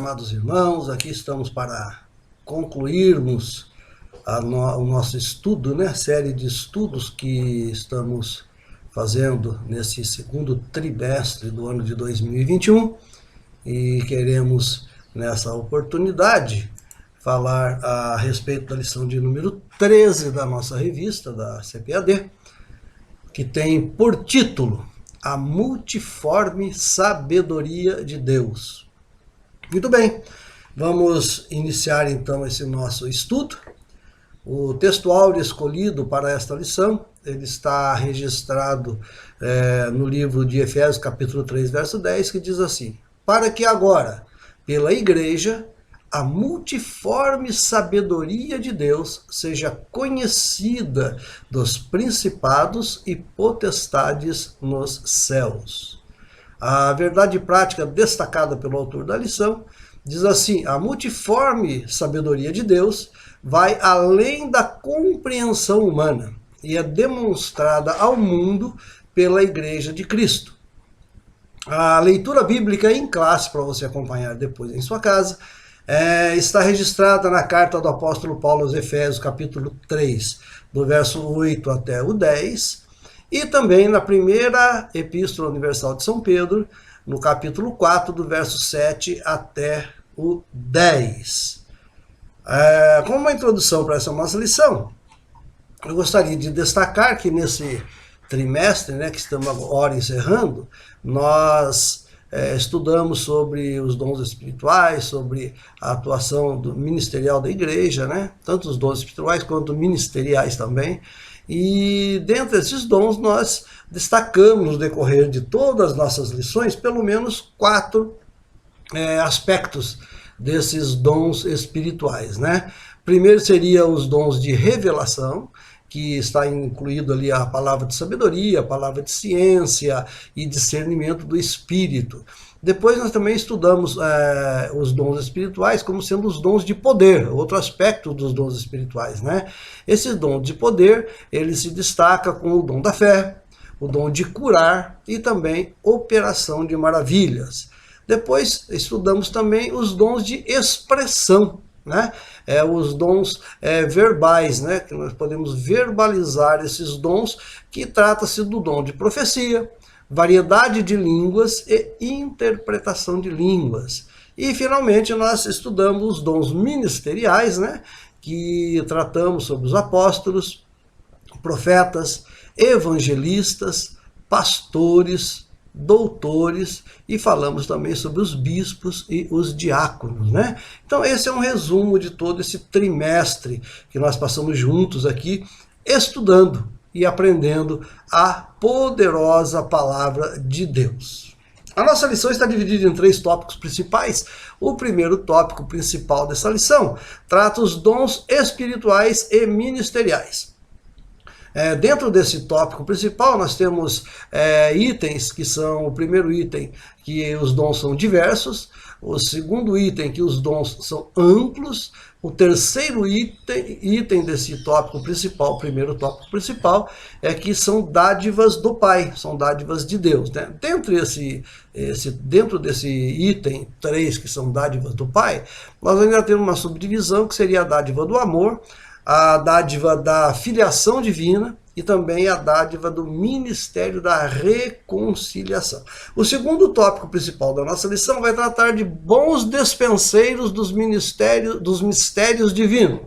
amados irmãos, aqui estamos para concluirmos o nosso estudo, né? Série de estudos que estamos fazendo nesse segundo trimestre do ano de 2021 e queremos, nessa oportunidade, falar a respeito da lição de número 13 da nossa revista, da CPAD, que tem por título A Multiforme Sabedoria de Deus. Muito bem, vamos iniciar então esse nosso estudo. O texto áureo escolhido para esta lição, ele está registrado no livro de Efésios, capítulo 3, verso 10, que diz assim: para que agora, pela igreja, a multiforme sabedoria de Deus seja conhecida dos principados e potestades nos céus. A verdade prática destacada pelo autor da lição diz assim: a multiforme sabedoria de Deus vai além da compreensão humana e é demonstrada ao mundo pela Igreja de Cristo. A leitura bíblica em classe, para você acompanhar depois em sua casa, está registrada na carta do apóstolo Paulo aos Efésios, capítulo 3, do verso 8 até o 10, e também na primeira Epístola Universal de São Pedro, no capítulo 4, do verso 7 até o 10. Como uma introdução para essa nossa lição, eu gostaria de destacar que nesse trimestre, que estamos agora encerrando, nós estudamos sobre os dons espirituais, sobre a atuação ministerial da igreja, tanto os dons espirituais quanto ministeriais também. E dentre esses dons nós destacamos no decorrer de todas as nossas lições pelo menos 4 aspectos desses dons espirituais. Primeiro seria os dons de revelação, que está incluído ali a palavra de sabedoria, a palavra de ciência e discernimento do espírito. Depois nós também estudamos os dons espirituais como sendo os dons de poder, outro aspecto dos dons espirituais. Esse dom de poder, ele se destaca com o dom da fé, o dom de curar e também operação de maravilhas. Depois estudamos também os dons de expressão, os dons verbais, que nós podemos verbalizar esses dons, que trata-se do dom de profecia, variedade de línguas e interpretação de línguas. E finalmente nós estudamos os dons ministeriais, que tratamos sobre os apóstolos, profetas, evangelistas, pastores, doutores, e falamos também sobre os bispos e os diáconos. Então esse é um resumo de todo esse trimestre que nós passamos juntos aqui, estudando e aprendendo a poderosa palavra de Deus. A nossa lição está dividida em 3 tópicos principais. O primeiro tópico principal dessa lição trata os dons espirituais e ministeriais. Dentro desse tópico principal, nós temos itens que são: o primeiro item, que os dons são diversos; o segundo item, que os dons são amplos; o terceiro item desse tópico principal, o primeiro tópico principal, é que são dádivas do Pai, são dádivas de Deus. Dentro desse item 3, que são dádivas do Pai, nós ainda temos uma subdivisão, que seria a dádiva do amor, a dádiva da filiação divina e também a dádiva do ministério da reconciliação. O segundo tópico principal da nossa lição vai tratar de bons dispenseiros dos mistérios divinos.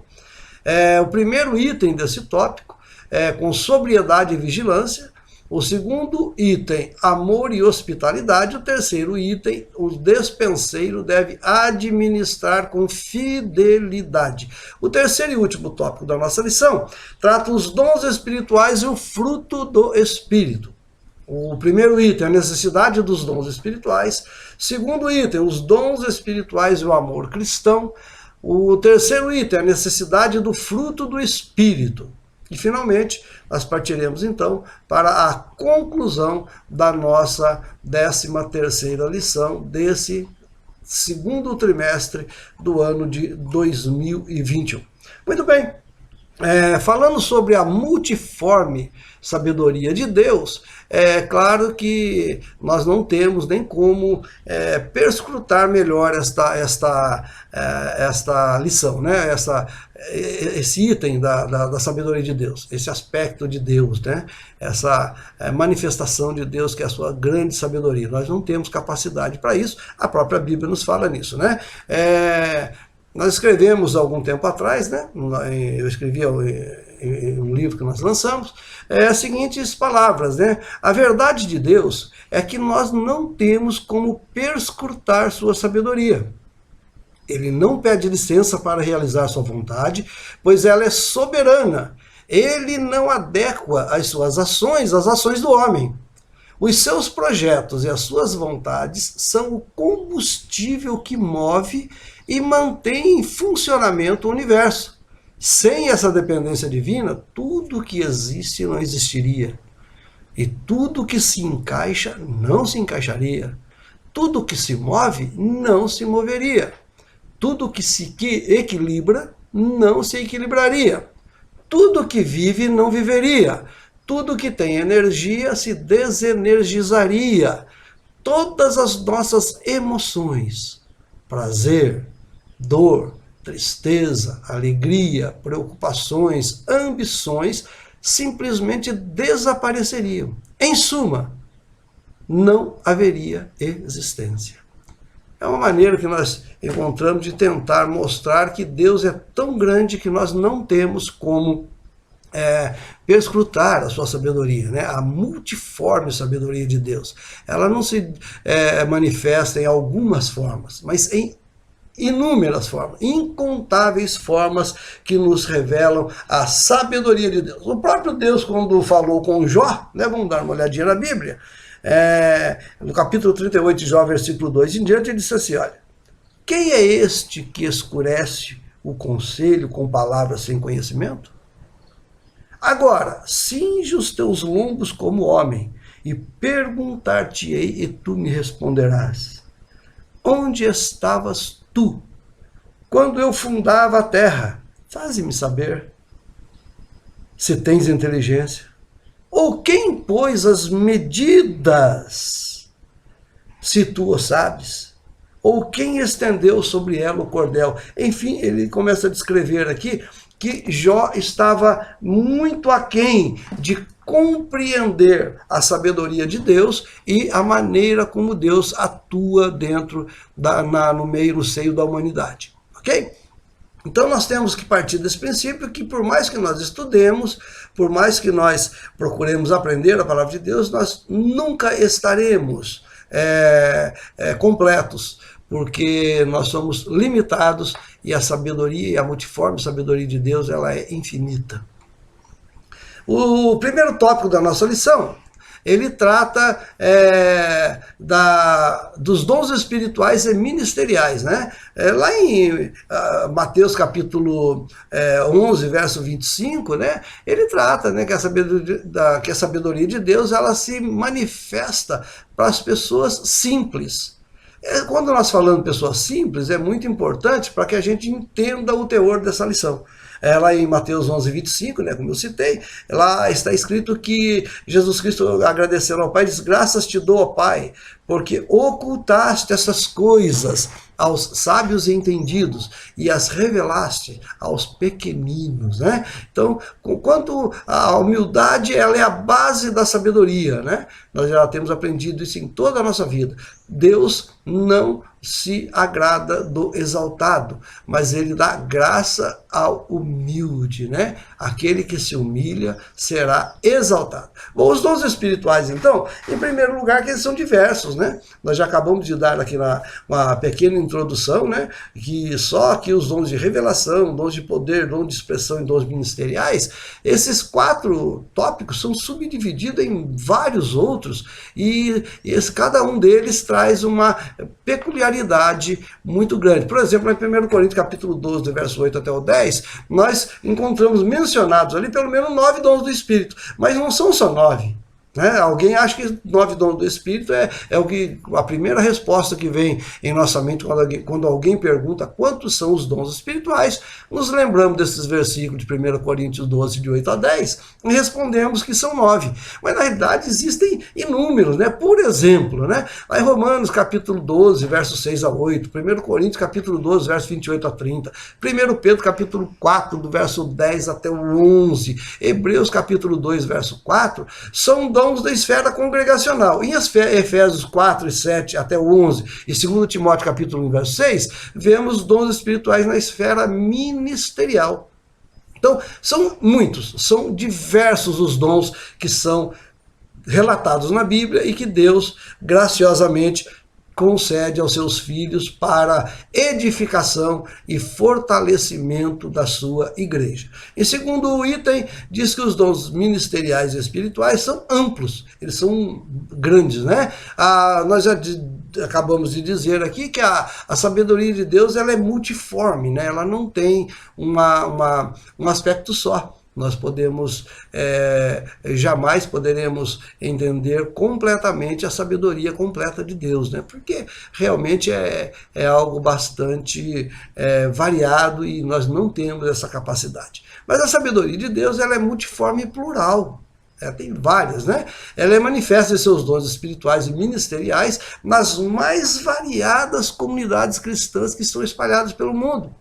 O primeiro item desse tópico é com sobriedade e vigilância. O segundo item, amor e hospitalidade. O terceiro item, o dispenseiro deve administrar com fidelidade. O terceiro e último tópico da nossa lição trata os dons espirituais e o fruto do Espírito. O primeiro item, a necessidade dos dons espirituais. Segundo item, os dons espirituais e o amor cristão. O terceiro item, a necessidade do fruto do Espírito. E, finalmente, nós partiremos, então, para a conclusão da nossa 13ª lição desse segundo trimestre do ano de 2021. Muito bem, Falando sobre a multiforme sabedoria de Deus, é claro que nós não temos nem como perscrutar melhor esta lição, né? Esse item da sabedoria de Deus, esse aspecto de Deus, né? Essa manifestação de Deus, que é a sua grande sabedoria. Nós não temos capacidade para isso, a própria Bíblia nos fala nisso, né? Nós escrevemos há algum tempo atrás, né? Eu escrevi em um livro que nós lançamos, as seguintes palavras, né? A verdade de Deus é que nós não temos como perscrutar sua sabedoria. Ele não pede licença para realizar sua vontade, pois ela é soberana. Ele não adequa as suas ações às ações do homem. Os seus projetos e as suas vontades são o combustível que move e mantém em funcionamento o universo. Sem essa dependência divina, tudo que existe não existiria. E tudo que se encaixa não se encaixaria. Tudo que se move não se moveria. Tudo que se equilibra não se equilibraria. Tudo que vive não viveria. Tudo que tem energia se desenergizaria. Todas as nossas emoções, prazer, dor, tristeza, alegria, preocupações, ambições, simplesmente desapareceriam. Em suma, não haveria existência. É uma maneira que nós encontramos de tentar mostrar que Deus é tão grande que nós não temos como perscrutar a sua sabedoria, né? A multiforme sabedoria de Deus. Ela não se manifesta em algumas formas, mas em inúmeras formas, incontáveis formas que nos revelam a sabedoria de Deus. O próprio Deus, quando falou com Jó, né? Vamos dar uma olhadinha na Bíblia, no capítulo 38 de Jó, versículo 2 em diante, ele disse assim, olha, quem é este que escurece o conselho com palavras sem conhecimento? Agora, cinge os teus lombos como homem, e perguntar-te-ei, e tu me responderás. Onde estavas tu, quando eu fundava a terra? Faze-me saber, se tens inteligência. Ou quem pôs as medidas, se tu o sabes? Ou quem estendeu sobre ela o cordel? Enfim, ele começa a descrever aqui que Jó estava muito aquém de compreender a sabedoria de Deus e a maneira como Deus atua dentro no seio da humanidade, ok? Então nós temos que partir desse princípio que por mais que nós estudemos, por mais que nós procuremos aprender a palavra de Deus, nós nunca estaremos completos, porque nós somos limitados e a sabedoria, e a multiforme sabedoria de Deus, ela é infinita. O primeiro tópico da nossa lição, ele trata dos dons espirituais e ministeriais, né? Lá em Mateus capítulo 11, verso 25, né? Ele trata, né, que a sabedoria de Deus, ela se manifesta para as pessoas simples. Quando nós falamos de pessoas simples, é muito importante para que a gente entenda o teor dessa lição. Lá em Mateus 11, 25, né, como eu citei, lá está escrito que Jesus Cristo, agradecendo ao Pai, diz, graças te dou, ó Pai, porque ocultaste essas coisas aos sábios e entendidos e as revelaste aos pequeninos, né? Então, quanto a humildade, ela é a base da sabedoria, né? Nós já temos aprendido isso em toda a nossa vida. Deus não se agrada do exaltado, mas ele dá graça ao humilde, né? Aquele que se humilha será exaltado. Bom, os dons espirituais, então, em primeiro lugar, que eles são diversos, né? Nós já acabamos de dar aqui uma pequena introdução, né? Que só que os dons de revelação, dons de poder, dons de expressão e dons ministeriais, esses 4 tópicos são subdivididos em vários outros e cada um deles traz uma peculiaridade muito grande. Por exemplo, em 1 Coríntios capítulo 12, do verso 8 até o 10, nós encontramos mencionados ali pelo menos 9 dons do Espírito, mas não são só 9. Né? Alguém acha que 9 dons do Espírito é o que, a primeira resposta que vem em nossa mente quando alguém pergunta quantos são os dons espirituais. Nos lembramos desses versículos de 1 Coríntios 12, de 8 a 10, e respondemos que são 9. Mas na realidade existem inúmeros, né? Por exemplo, né? Lá em Romanos capítulo 12, versos 6 a 8, 1 Coríntios capítulo 12, versos 28 a 30, 1 Pedro capítulo 4, do verso 10 até o 11, Hebreus capítulo 2, verso 4, são dons da esfera congregacional. Em Efésios 4 e 7 até o 11 e 2 Timóteo capítulo 1, verso 6, vemos dons espirituais na esfera ministerial. Então, são muitos, são diversos os dons que são relatados na Bíblia e que Deus graciosamente concede aos seus filhos para edificação e fortalecimento da sua igreja. Em segundo item, diz que os dons ministeriais e espirituais são amplos, eles são grandes, né? Nós já acabamos de dizer aqui que a sabedoria de Deus ela é multiforme, né? Ela não tem um aspecto só. Nós jamais poderemos entender completamente a sabedoria completa de Deus, né? Porque realmente é algo bastante variado e nós não temos essa capacidade. Mas a sabedoria de Deus ela é multiforme e plural. Tem várias, né? Ela manifesta seus dons espirituais e ministeriais nas mais variadas comunidades cristãs que estão espalhadas pelo mundo.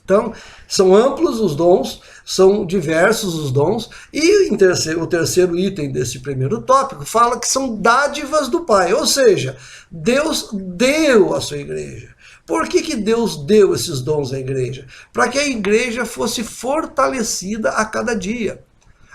Então, são amplos os dons, são diversos os dons, e o terceiro item desse primeiro tópico fala que são dádivas do Pai, ou seja, Deus deu à sua igreja. Por que Deus deu esses dons à igreja? Para que a igreja fosse fortalecida a cada dia.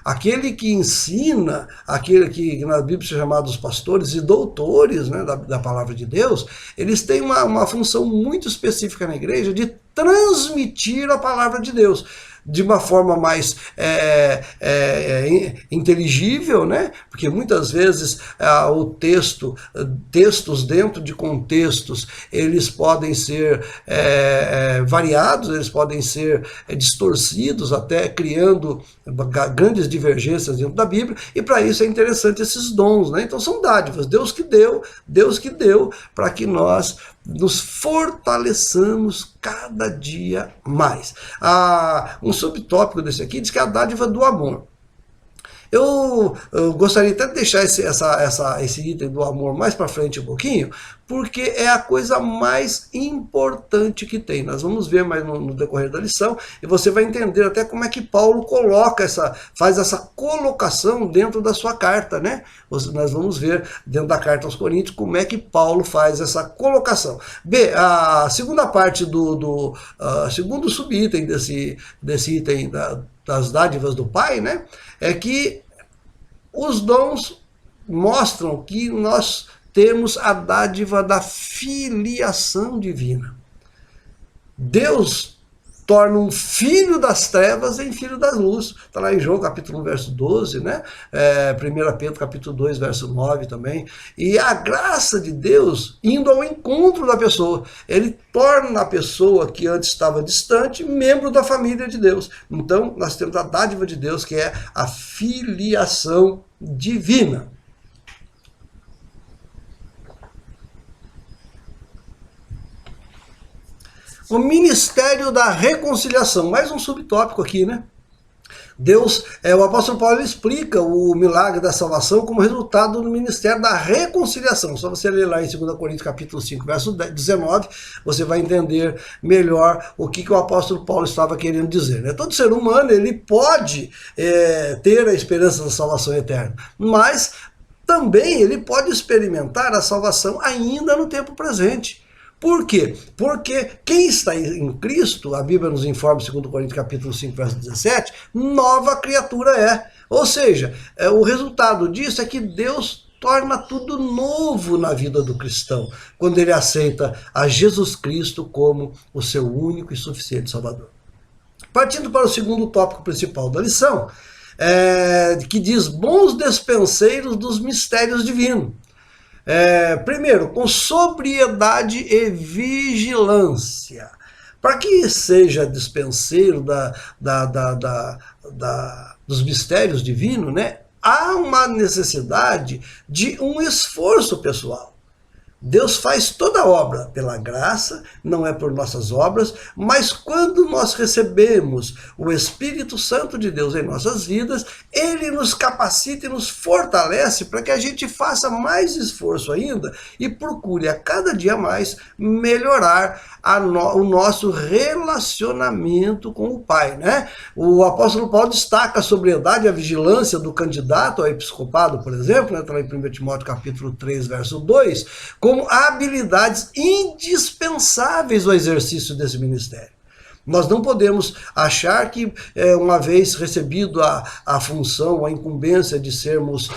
Aquele que ensina, aquele que na Bíblia são chamados pastores e doutores, né, da palavra de Deus, eles têm uma função muito específica na igreja de transmitir a palavra de Deus de uma forma mais inteligível, né? Porque muitas vezes textos dentro de contextos, eles podem ser variados, eles podem ser distorcidos, até criando grandes divergências dentro da Bíblia, e para isso é interessante esses dons, né? Então são dádivas, Deus que deu para que nós nos fortaleçamos cada dia mais. Um subtópico desse aqui diz que é a dádiva do amor. Eu gostaria até de deixar esse item do amor mais para frente um pouquinho, porque é a coisa mais importante que tem. Nós vamos ver mais no decorrer da lição, e você vai entender até como é que Paulo faz essa colocação dentro da sua carta, né? Nós vamos ver dentro da carta aos Coríntios como é que Paulo faz essa colocação. A segunda parte segundo subitem desse item das dádivas do Pai, né? É que os dons mostram que nós temos a dádiva da filiação divina. Deus torna um filho das trevas em filho da luz. Está lá em João capítulo 1, verso 12, né? 1 Pedro capítulo 2, verso 9 também. E a graça de Deus indo ao encontro da pessoa. Ele torna a pessoa que antes estava distante membro da família de Deus. Então, nós temos a dádiva de Deus, que é a filiação divina. O ministério da reconciliação, mais um subtópico aqui, né? O apóstolo Paulo explica o milagre da salvação como resultado do ministério da reconciliação. Só você ler lá em 2 Coríntios capítulo 5, verso 19, você vai entender melhor o que o apóstolo Paulo estava querendo dizer, né? Todo ser humano ele pode ter a esperança da salvação eterna, mas também ele pode experimentar a salvação ainda no tempo presente. Por quê? Porque quem está em Cristo, a Bíblia nos informa, 2 Coríntios capítulo 5, verso 17, nova criatura é. Ou seja, o resultado disso é que Deus torna tudo novo na vida do cristão, quando ele aceita a Jesus Cristo como o seu único e suficiente Salvador. Partindo para o segundo tópico principal da lição, que diz bons despenseiros dos mistérios divinos. Primeiro, com sobriedade e vigilância. Para que seja dispenseiro dos mistérios divinos, né? há uma necessidade de um esforço pessoal. Deus faz toda a obra pela graça, não é por nossas obras, mas quando nós recebemos o Espírito Santo de Deus em nossas vidas, ele nos capacita e nos fortalece para que a gente faça mais esforço ainda e procure a cada dia mais melhorar o nosso relacionamento com o Pai, né? O apóstolo Paulo destaca a sobriedade e a vigilância do candidato ao episcopado, por exemplo, né? Está lá em 1 Timóteo capítulo 3, verso 2, como habilidades indispensáveis ao exercício desse ministério. Nós não podemos achar que, uma vez recebido a função, a incumbência de sermos,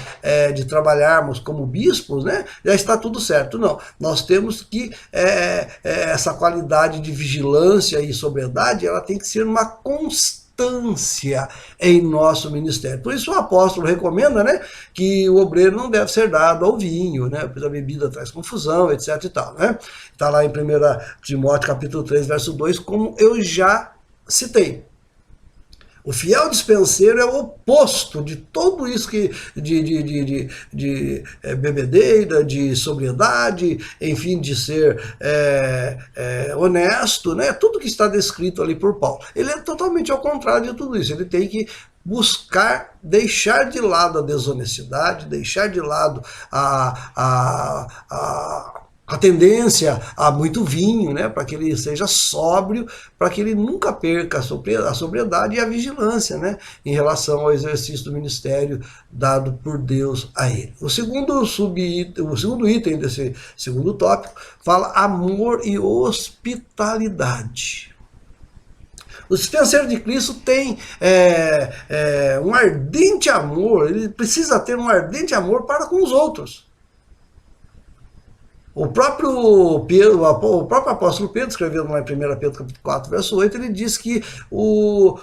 de trabalharmos como bispos, né, já está tudo certo. Não, nós temos que, essa qualidade de vigilância e sobriedade, ela tem que ser uma constância em nosso ministério. Por isso o apóstolo recomenda, né, que o obreiro não deve ser dado ao vinho, né, pois a bebida traz confusão, etc e tal, né. Está lá em 1 Timóteo capítulo 3, verso 2, como eu já citei. O fiel dispenseiro é o oposto de tudo isso de bebedeira, de sobriedade, enfim, de ser honesto, né? Tudo que está descrito ali por Paulo. Ele é totalmente ao contrário de tudo isso. Ele tem que buscar deixar de lado a desonestidade, deixar de lado a tendência a muito vinho, né, para que ele seja sóbrio, para que ele nunca perca a sobriedade e a vigilância, né, em relação ao exercício do ministério dado por Deus a ele. O segundo item desse segundo tópico fala amor e hospitalidade. O dispenseiro de Cristo tem um ardente amor, ele precisa ter um ardente amor para com os outros. O próprio apóstolo Pedro, escrevendo lá em 1 Pedro capítulo 4, verso 8, ele diz que o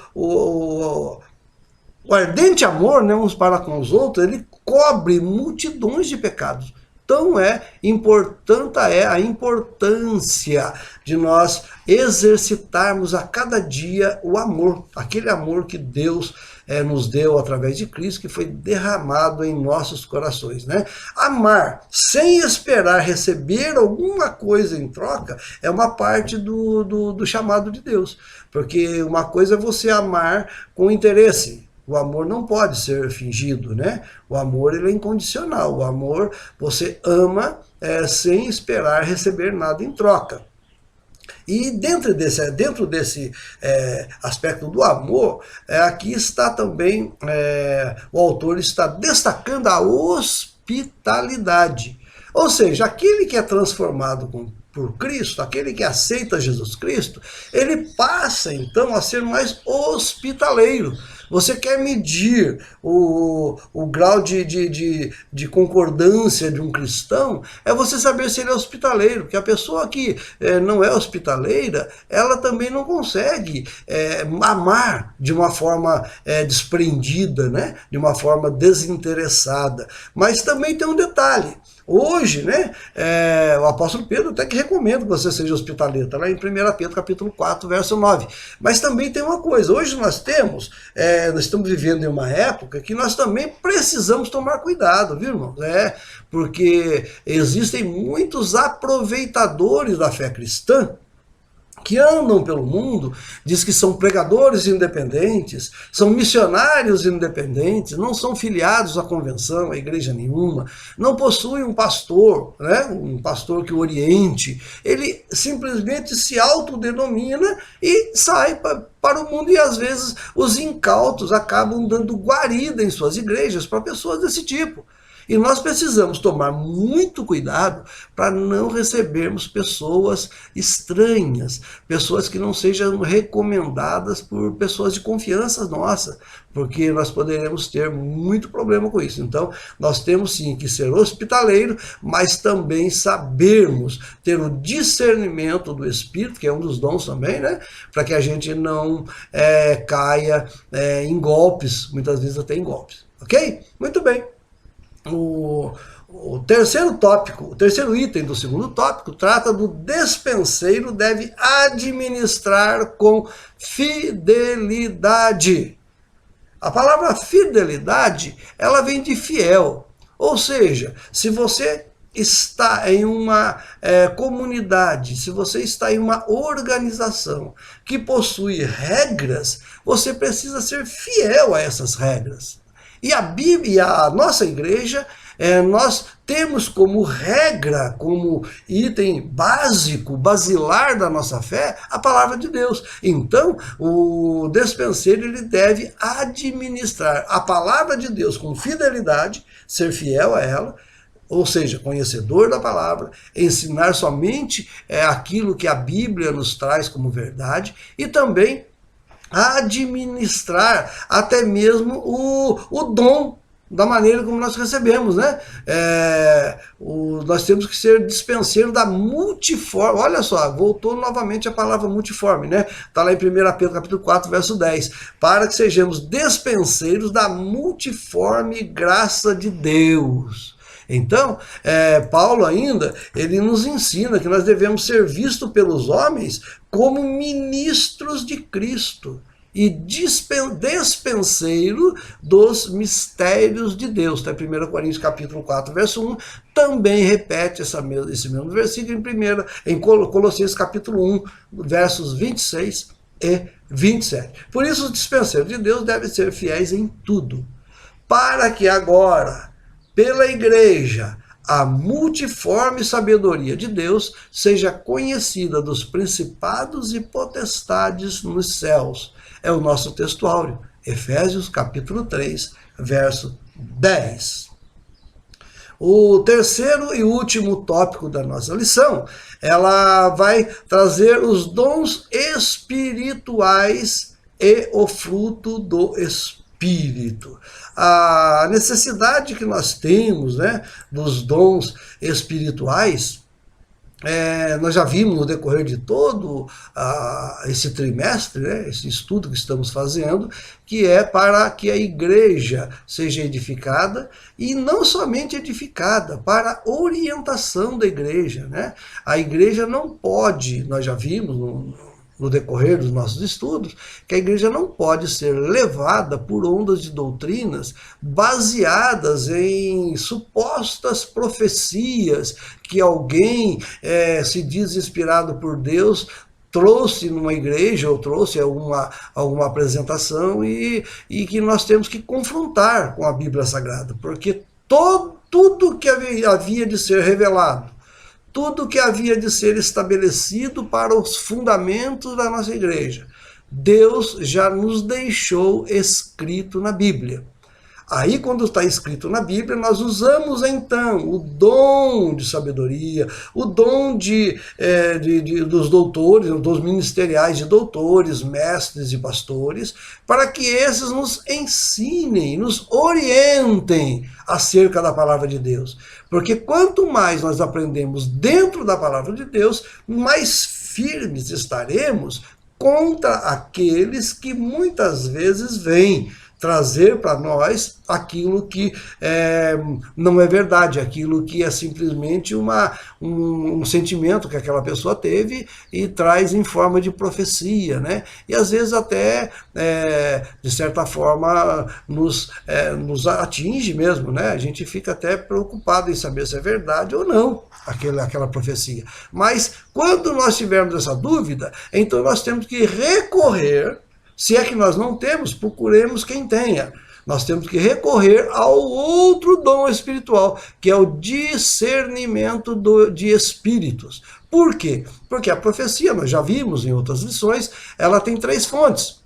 ardente amor, né, uns para com os outros, ele cobre multidões de pecados. Tão importante é a importância de nós exercitarmos a cada dia o amor, aquele amor que Deus nos deu através de Cristo, que foi derramado em nossos corações, né? Amar sem esperar receber alguma coisa em troca é uma parte do chamado de Deus, porque uma coisa é você amar com interesse. O amor não pode ser fingido, né? O amor, ele é incondicional. O amor, você ama sem esperar receber nada em troca. E dentro desse aspecto do amor, aqui está também, o autor está destacando a hospitalidade. Ou seja, aquele que é transformado por Cristo, aquele que aceita Jesus Cristo, ele passa então a ser mais hospitaleiro. Você quer medir o grau de concordância de um cristão, é você saber se ele é hospitaleiro, porque a pessoa que não é hospitaleira, ela também não consegue amar de uma forma desprendida, né? De uma forma desinteressada. Mas também tem um detalhe. Hoje, né, o apóstolo Pedro até que recomenda que você seja hospitaleiro, está lá em 1 Pedro capítulo 4, verso 9. Mas também tem uma coisa, hoje nós estamos vivendo em uma época que nós também precisamos tomar cuidado, viu, irmãos? Porque existem muitos aproveitadores da fé cristã, que andam pelo mundo, diz que são pregadores independentes, são missionários independentes, não são filiados à convenção, à igreja nenhuma, não possuem um pastor, né, um pastor que o oriente, ele simplesmente se autodenomina e sai para o mundo, e às vezes os incautos acabam dando guarida em suas igrejas para pessoas desse tipo. E nós precisamos tomar muito cuidado para não recebermos pessoas estranhas, pessoas que não sejam recomendadas por pessoas de confiança nossa, porque nós poderemos ter muito problema com isso. Então, nós temos sim que ser hospitaleiro, mas também sabermos ter o discernimento do Espírito, que é um dos dons também, né? Para que a gente não caia em golpes, muitas vezes até em golpes. Ok? Muito bem. O terceiro item do segundo tópico trata do despenseiro deve administrar com fidelidade. A palavra fidelidade, ela vem de fiel. Ou seja, se você está em uma comunidade, se você está em uma organização que possui regras, você precisa ser fiel a essas regras. E a Bíblia, a nossa igreja, nós temos como regra, como item básico, basilar da nossa fé, a palavra de Deus. Então, o despenseiro ele deve administrar a palavra de Deus com fidelidade, ser fiel a ela, ou seja, conhecedor da palavra, ensinar somente aquilo que a Bíblia nos traz como verdade e também administrar até mesmo o dom da maneira como nós recebemos, né? Nós temos que ser dispenseiro da multiforme. Olha só, voltou novamente a palavra multiforme, né? Está lá em 1 Pedro capítulo 4, verso 10. Para que sejamos dispenseiros da multiforme graça de Deus. Então, Paulo ainda, ele nos ensina que nós devemos ser vistos pelos homens como ministros de Cristo e despenseiro dos mistérios de Deus. Tá? 1 Coríntios capítulo 4, verso 1, também repete esse mesmo versículo em Colossenses capítulo 1, versos 26 e 27. Por isso, os dispenseiros de Deus devem ser fiéis em tudo, para que agora, pela igreja, a multiforme sabedoria de Deus seja conhecida dos principados e potestades nos céus. É o nosso textuário, Efésios capítulo 3, verso 10. O terceiro e último tópico da nossa lição, ela vai trazer os dons espirituais e o fruto do Espírito. A necessidade que nós temos, né, dos dons espirituais, nós já vimos no decorrer de todo esse trimestre, né, esse estudo que estamos fazendo, que é para que a igreja seja edificada, e não somente edificada, para orientação da igreja. Né? A igreja não pode, nós já vimos no decorrer dos nossos estudos, que a igreja não pode ser levada por ondas de doutrinas baseadas em supostas profecias que alguém se diz inspirado por Deus trouxe numa igreja ou trouxe alguma apresentação e que nós temos que confrontar com a Bíblia Sagrada, porque tudo que havia de ser revelado, tudo que havia de ser estabelecido para os fundamentos da nossa igreja, Deus já nos deixou escrito na Bíblia. Aí, quando está escrito na Bíblia, nós usamos então o dom de sabedoria, o dom dos doutores, dos ministeriais de doutores, mestres e pastores, para que esses nos ensinem, nos orientem acerca da palavra de Deus. Porque quanto mais nós aprendemos dentro da palavra de Deus, mais firmes estaremos contra aqueles que muitas vezes vêm trazer para nós aquilo que não é verdade, aquilo que é simplesmente um sentimento que aquela pessoa teve e traz em forma de profecia, né? E às vezes até, de certa forma, nos atinge mesmo, né? A gente fica até preocupado em saber se é verdade ou não aquela profecia. Mas quando nós tivermos essa dúvida, então nós temos que recorrer. Se é que nós não temos, procuremos quem tenha. Nós temos que recorrer ao outro dom espiritual, que é o discernimento de espíritos. Por quê? Porque a profecia, nós já vimos em outras lições, ela tem 3 fontes.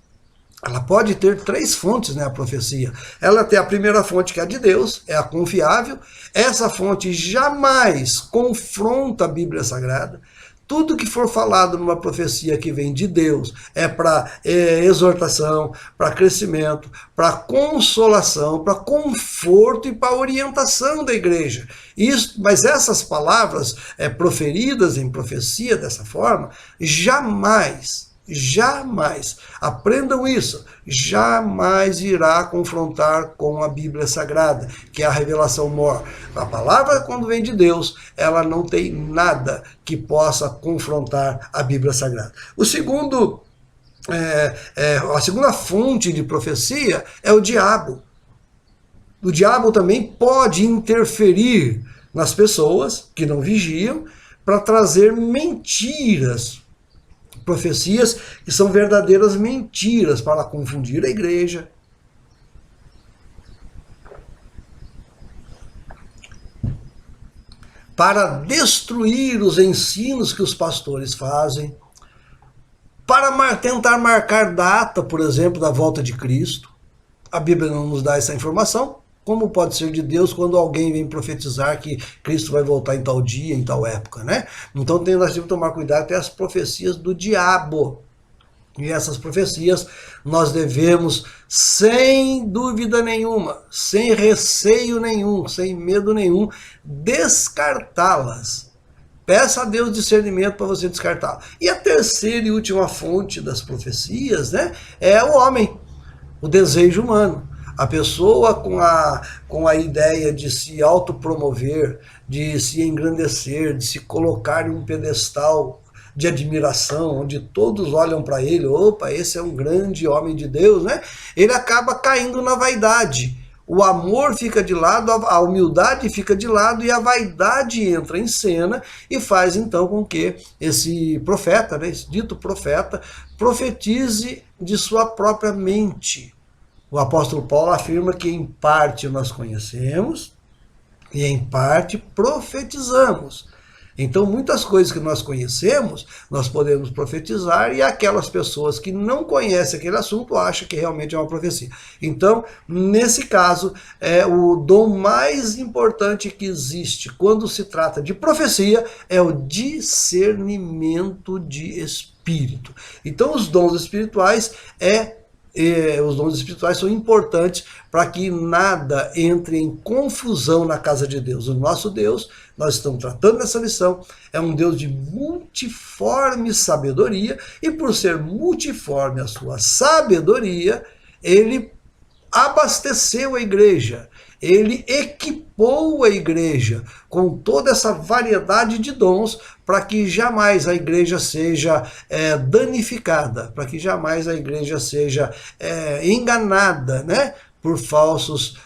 Ela pode ter 3 fontes, né, a profecia. Ela tem a primeira fonte, que é a de Deus, é a confiável. Essa fonte jamais confronta a Bíblia Sagrada. Tudo que for falado numa profecia que vem de Deus é para exortação, para crescimento, para consolação, para conforto e para orientação da igreja. Mas essas palavras proferidas em profecia dessa forma, jamais, aprendam isso, jamais irá confrontar com a Bíblia Sagrada, que é a revelação maior. A palavra, quando vem de Deus, ela não tem nada que possa confrontar a Bíblia Sagrada. O segundo a segunda fonte de profecia é o diabo. O diabo também pode interferir nas pessoas que não vigiam para trazer mentiras, profecias que são verdadeiras mentiras para confundir a igreja, para destruir os ensinos que os pastores fazem, para tentar marcar data, por exemplo, da volta de Cristo. A Bíblia não nos dá essa informação. Como pode ser de Deus quando alguém vem profetizar que Cristo vai voltar em tal dia, em tal época, né? Então nós temos que tomar cuidado com as profecias do diabo. E essas profecias nós devemos, sem dúvida nenhuma, sem receio nenhum, sem medo nenhum, descartá-las. Peça a Deus discernimento para você descartá-las. E a terceira e última fonte das profecias, né, é o homem, o desejo humano. A pessoa com a ideia de se autopromover, de se engrandecer, de se colocar em um pedestal de admiração, onde todos olham para ele, opa, esse é um grande homem de Deus, né? Ele acaba caindo na vaidade. O amor fica de lado, a humildade fica de lado e a vaidade entra em cena e faz então com que esse profeta, né, esse dito profeta, profetize de sua própria mente. O apóstolo Paulo afirma que em parte nós conhecemos e em parte profetizamos. Então, muitas coisas que nós conhecemos, nós podemos profetizar, e aquelas pessoas que não conhecem aquele assunto acham que realmente é uma profecia. Então, nesse caso, o dom mais importante que existe quando se trata de profecia é o discernimento de espírito. Então, os dons espirituais são importantes para que nada entre em confusão na casa de Deus. O nosso Deus, nós estamos tratando nessa lição, é um Deus de multiforme sabedoria, e por ser multiforme a sua sabedoria, ele abasteceu a igreja, ele equipou a igreja com toda essa variedade de dons para que jamais a igreja seja danificada, para que jamais a igreja seja enganada, né? Por falsos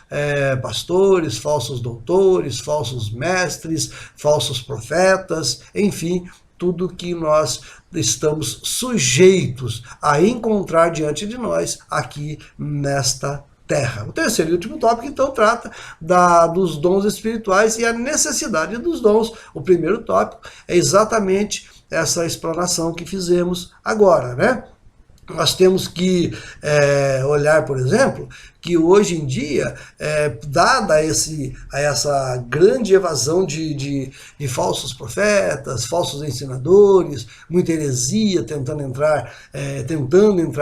pastores, falsos doutores, falsos mestres, falsos profetas, enfim, tudo que nós estamos sujeitos a encontrar diante de nós aqui nesta terra. O terceiro e último tópico, então, trata dos dons espirituais e a necessidade dos dons. O primeiro tópico é exatamente essa explanação que fizemos agora, né? Nós temos que olhar, por exemplo, que hoje em dia, dada essa grande evasão de falsos profetas, falsos ensinadores, muita heresia tentando entrar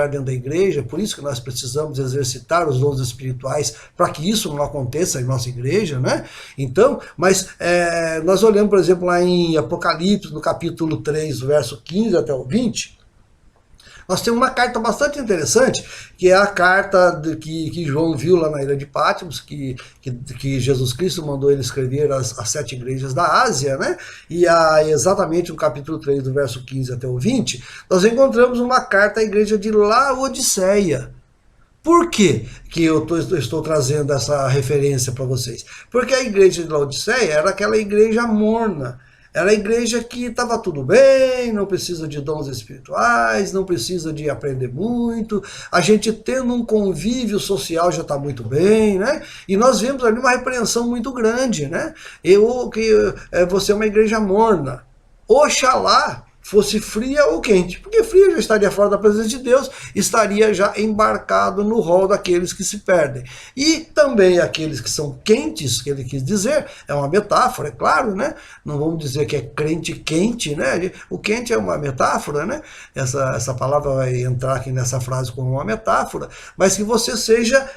dentro da igreja, por isso que nós precisamos exercitar os dons espirituais para que isso não aconteça em nossa igreja, né? Então, mas nós olhamos, por exemplo, lá em Apocalipse, no capítulo 3, verso 15 até o 20, nós temos uma carta bastante interessante, que é a carta que João viu lá na ilha de Patmos, que Jesus Cristo mandou ele escrever às 7 igrejas da Ásia, né? E exatamente no capítulo 3, do verso 15 até o 20, nós encontramos uma carta à igreja de Laodiceia. Por que eu estou trazendo essa referência para vocês? Porque a igreja de Laodiceia era aquela igreja morna. Era a igreja que estava tudo bem, não precisa de dons espirituais, não precisa de aprender muito, a gente tendo um convívio social já está muito bem, né? E nós vemos ali uma repreensão muito grande, né? Você é uma igreja morna. Oxalá fosse fria ou quente, porque fria já estaria fora da presença de Deus, estaria já embarcado no rol daqueles que se perdem. E também aqueles que são quentes, que ele quis dizer, é uma metáfora, é claro, né? Não vamos dizer que é crente quente, né? O quente é uma metáfora, né? Essa palavra vai entrar aqui nessa frase como uma metáfora, mas que você seja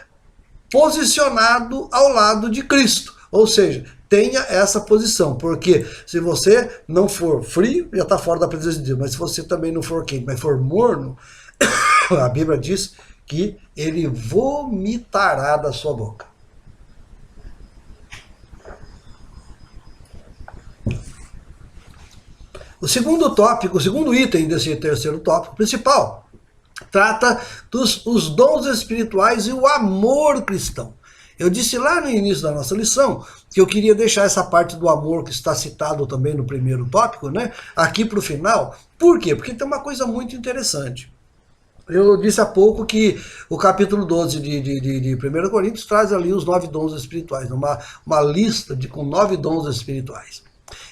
posicionado ao lado de Cristo, ou seja, tenha essa posição, porque se você não for frio, já está fora da presença de Deus, mas se você também não for quente, mas for morno, a Bíblia diz que ele vomitará da sua boca. O segundo tópico, o segundo item desse terceiro tópico principal, trata dos os dons espirituais e o amor cristão. Eu disse lá no início da nossa lição que eu queria deixar essa parte do amor, que está citado também no primeiro tópico, né, aqui para o final. Por quê? Porque tem uma coisa muito interessante. Eu disse há pouco que o capítulo 12 de 1 Coríntios traz ali os 9 dons espirituais, uma lista com 9 dons espirituais.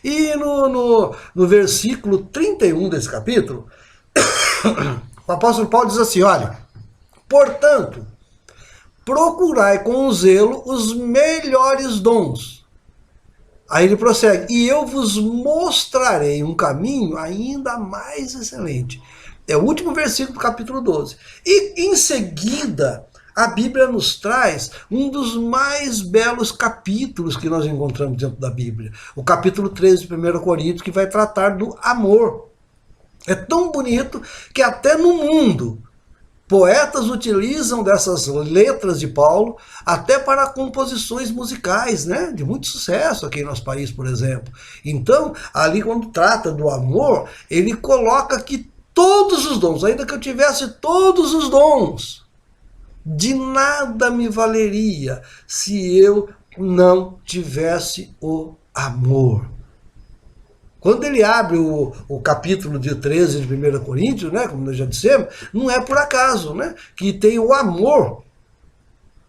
E no versículo 31 desse capítulo, o apóstolo Paulo diz assim, olha, portanto, procurai com zelo os melhores dons. Aí ele prossegue, e eu vos mostrarei um caminho ainda mais excelente. É o último versículo do capítulo 12. E em seguida, a Bíblia nos traz um dos mais belos capítulos que nós encontramos dentro da Bíblia. O capítulo 13 de 1 Coríntios, que vai tratar do amor. É tão bonito que até no mundo, poetas utilizam dessas letras de Paulo até para composições musicais, né? De muito sucesso aqui em nosso país, por exemplo. Então, ali quando trata do amor, ele coloca que todos os dons, ainda que eu tivesse todos os dons, de nada me valeria se eu não tivesse o amor. Quando ele abre o capítulo de 13 de 1 Coríntios, né, como nós já dissemos, não é por acaso, né, que tem o amor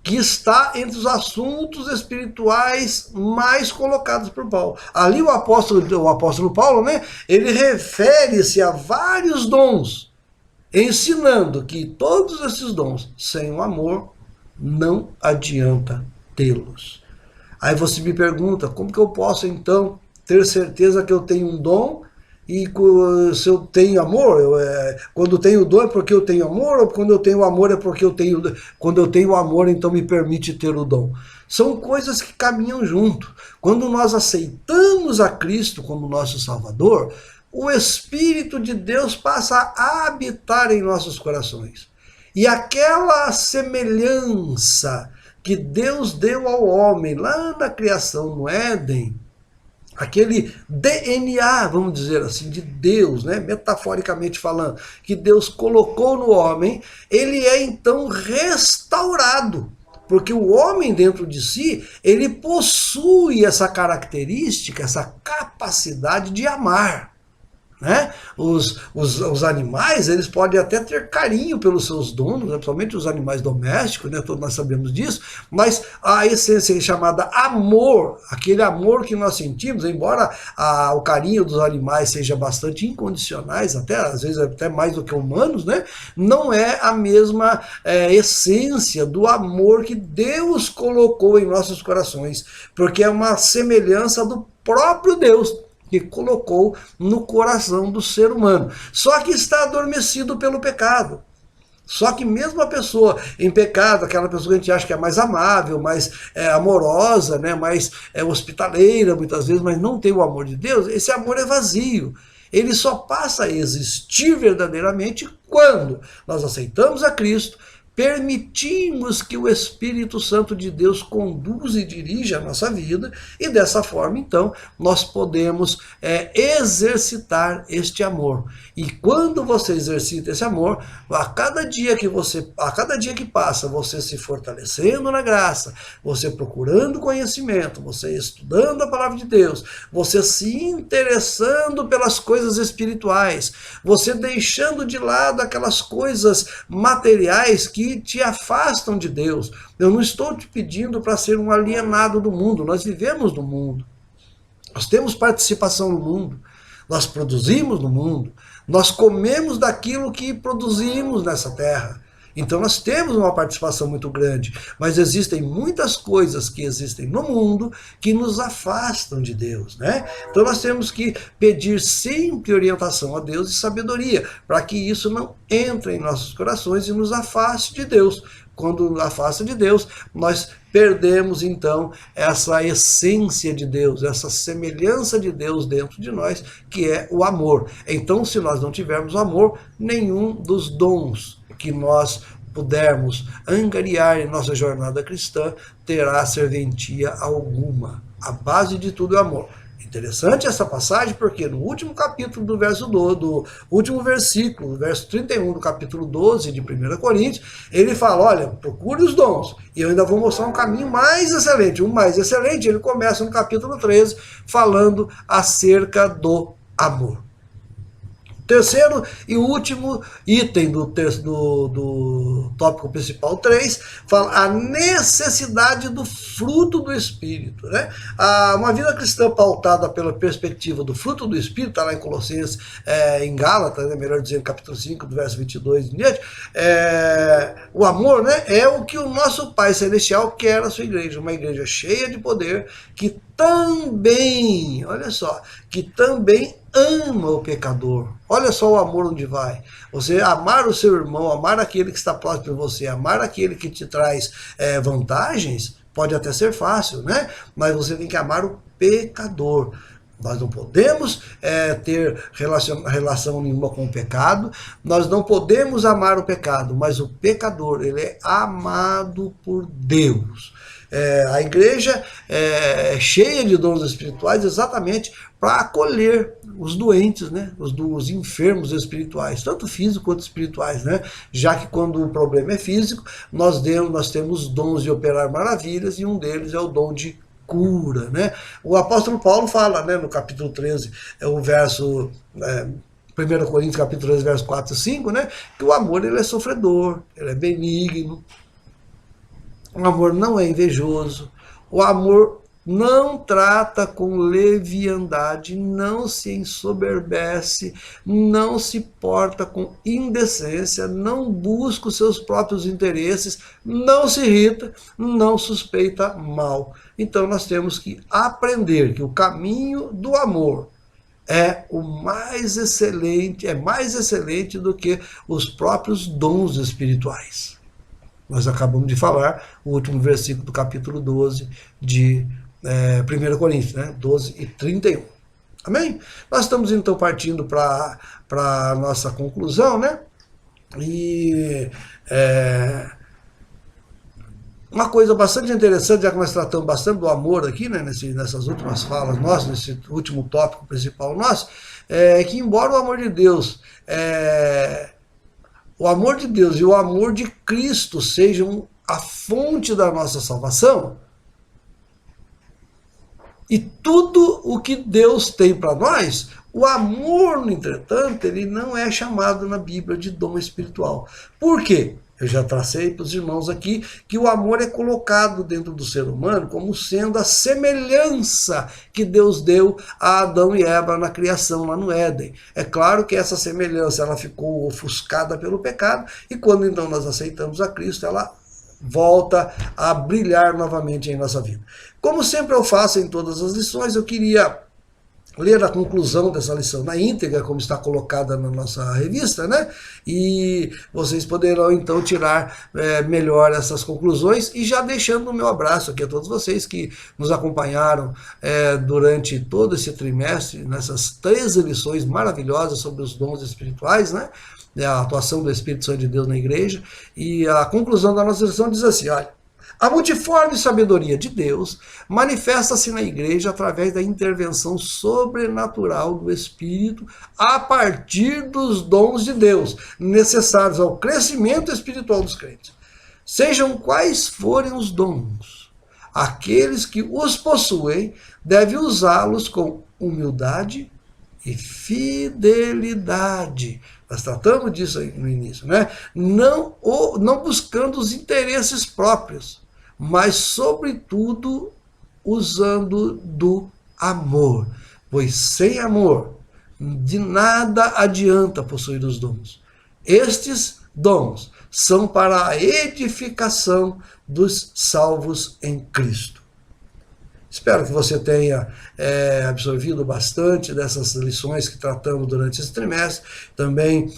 que está entre os assuntos espirituais mais colocados por Paulo. Ali o apóstolo Paulo, né, ele refere-se a vários dons, ensinando que todos esses dons, sem o amor, não adianta tê-los. Aí você me pergunta, como que eu posso então ter certeza que eu tenho um dom e se eu tenho amor, quando eu tenho dom é porque eu tenho amor, ou quando eu tenho amor é porque quando eu tenho amor então me permite ter o dom. São coisas que caminham junto. Quando nós aceitamos a Cristo como nosso Salvador, o Espírito de Deus passa a habitar em nossos corações. E aquela semelhança que Deus deu ao homem lá na criação, no Éden, aquele DNA, vamos dizer assim, de Deus, né, metaforicamente falando, que Deus colocou no homem, ele é então restaurado. Porque o homem dentro de si, ele possui essa característica, essa capacidade de amar. Né? Os animais, eles podem até ter carinho pelos seus donos, né? Principalmente os animais domésticos, né? Todos nós sabemos disso, mas a essência é chamada amor, aquele amor que nós sentimos, embora o carinho dos animais seja bastante incondicionais, até às vezes até mais do que humanos, né? Não é a mesma essência do amor que Deus colocou em nossos corações, porque é uma semelhança do próprio Deus, que colocou no coração do ser humano. Só que está adormecido pelo pecado. Só que mesmo a pessoa em pecado, aquela pessoa que a gente acha que é mais amável, mais amorosa, né, mais hospitaleira muitas vezes, mas não tem o amor de Deus, esse amor é vazio. Ele só passa a existir verdadeiramente quando nós aceitamos a Cristo, permitimos que o Espírito Santo de Deus conduza e dirija a nossa vida, e dessa forma, então, nós podemos exercitar este amor. E quando você exercita esse amor, a cada dia que passa, você se fortalecendo na graça, você procurando conhecimento, você estudando a palavra de Deus, você se interessando pelas coisas espirituais, você deixando de lado aquelas coisas materiais que te afastam de Deus. Eu não estou te pedindo para ser um alienado do mundo, nós vivemos no mundo, nós temos participação no mundo, nós produzimos no mundo, nós comemos daquilo que produzimos nessa terra. Então nós temos uma participação muito grande, mas existem muitas coisas que existem no mundo que nos afastam de Deus, né? Então nós temos que pedir sempre orientação a Deus e sabedoria, para que isso não entre em nossos corações e nos afaste de Deus. Quando afasta de Deus, nós perdemos então essa essência de Deus, essa semelhança de Deus dentro de nós, que é o amor. Então, se nós não tivermos amor, nenhum dos dons que nós pudermos angariar em nossa jornada cristã terá serventia alguma. A base de tudo é amor. Interessante essa passagem, porque no último capítulo do último versículo, verso 31 do capítulo 12 de 1 Coríntios, ele fala, olha, procure os dons, e eu ainda vou mostrar um caminho mais excelente. O mais excelente, ele começa no capítulo 13, falando acerca do amor. Terceiro e último item do tópico principal 3, fala a necessidade do fruto do Espírito. Né? Uma vida cristã pautada pela perspectiva do fruto do Espírito, está lá em Colossenses, em Gálatas, né, melhor dizendo, capítulo 5, do verso 22 em diante, o amor, né, é o que o nosso Pai Celestial quer na sua igreja, uma igreja cheia de poder, que também, olha só, que também ama o pecador. Olha só o amor onde vai. Você amar o seu irmão, amar aquele que está próximo de você, amar aquele que te traz vantagens, pode até ser fácil, né? Mas você tem que amar o pecador. Nós não podemos ter relação nenhuma com o pecado, nós não podemos amar o pecado, mas o pecador, ele é amado por Deus. A igreja é cheia de dons espirituais exatamente para acolher os doentes, né? os enfermos espirituais, tanto físicos quanto espirituais, né? Já que quando o problema é físico, nós temos dons de operar maravilhas, e um deles é o dom de cura, né? O apóstolo Paulo fala, né, no capítulo 13, o verso 1 Coríntios capítulo 13, verso 4 e 5, né, que o amor, ele é sofredor, ele é benigno, o amor não é invejoso, o amor não trata com leviandade, não se ensoberbece, não se porta com indecência, não busca os seus próprios interesses, não se irrita, não suspeita mal. Então nós temos que aprender que o caminho do amor é o mais excelente, é mais excelente do que os próprios dons espirituais. Nós acabamos de falar o último versículo do capítulo 12 de 1 Coríntios, né? 12 e 31. Amém? Nós estamos então partindo para a nossa conclusão, né? E uma coisa bastante interessante, já que nós tratamos bastante do amor aqui, né, nessas últimas falas nossas, nesse último tópico principal nosso, é que embora o amor de Deus e o amor de Cristo sejam a fonte da nossa salvação, e tudo o que Deus tem para nós, o amor, no entretanto, ele não é chamado na Bíblia de dom espiritual. Por quê? Eu já tracei para os irmãos aqui que o amor é colocado dentro do ser humano como sendo a semelhança que Deus deu a Adão e Eva na criação lá no Éden. É claro que essa semelhança ela ficou ofuscada pelo pecado, e quando então nós aceitamos a Cristo, ela volta a brilhar novamente em nossa vida. Como sempre eu faço em todas as lições, eu queria ler a conclusão dessa lição na íntegra, como está colocada na nossa revista, né? E vocês poderão então tirar melhor essas conclusões, e já deixando o meu abraço aqui a todos vocês que nos acompanharam durante todo esse trimestre, nessas 13 lições maravilhosas sobre os dons espirituais, né? A atuação do Espírito Santo de Deus na igreja. E a conclusão da nossa lição diz assim, olha: a multiforme sabedoria de Deus manifesta-se na igreja através da intervenção sobrenatural do Espírito a partir dos dons de Deus, necessários ao crescimento espiritual dos crentes. Sejam quais forem os dons, aqueles que os possuem devem usá-los com humildade e fidelidade. Nós tratamos disso aí no início, né? Não buscando os interesses próprios, mas, sobretudo, usando do amor. Pois sem amor, de nada adianta possuir os dons. Estes dons são para a edificação dos salvos em Cristo. Espero que você tenha absorvido bastante dessas lições que tratamos durante esse trimestre. Também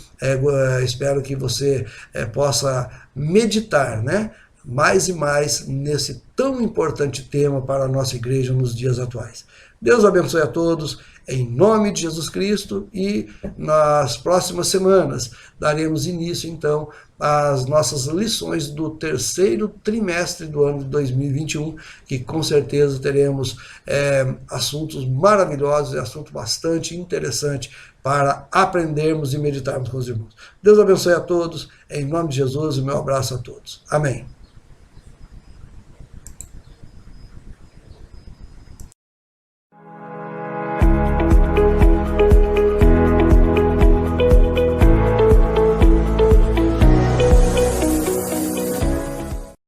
espero que você possa meditar, né, mais e mais nesse tão importante tema para a nossa igreja nos dias atuais. Deus abençoe a todos, em nome de Jesus Cristo, e nas próximas semanas daremos início, então, às nossas lições do terceiro trimestre do ano de 2021, que com certeza teremos assuntos maravilhosos, assunto bastante interessante para aprendermos e meditarmos com os irmãos. Deus abençoe a todos, em nome de Jesus, e meu abraço a todos. Amém.